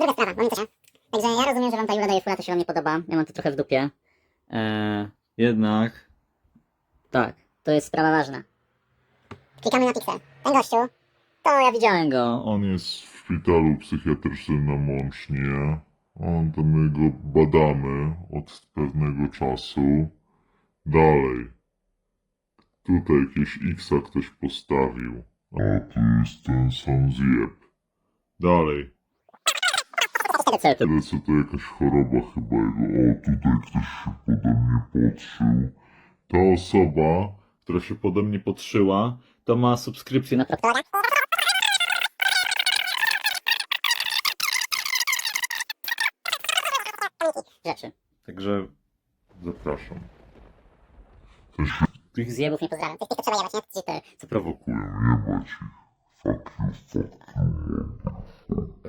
Druga sprawa, mamy coś. Także ja rozumiem, że wam ta Jula daje fula, to się wam nie podoba. Ja mam to trochę w dupie. Jednak Tak, to jest sprawa ważna. Klikamy na Pixel. Ten gościu, to ja widziałem go. On jest w szpitalu psychiatrycznym na Mącznie. My go badamy od pewnego czasu. Dalej. Tutaj jakieś X ktoś postawił. A tu jest ten sam zjeb. Dalej. Tyle co to jakaś choroba chyba jego. O, tutaj ktoś się pode mnie podszył. Ta osoba, która się pode mnie podszyła, to ma subskrypcję na Rzeczy. Także zapraszam. Tych zjebów nie pozdrawiam. Tych to trzeba jebać, nie? Co prowokują, jebać ich. Fuck you, fuck you.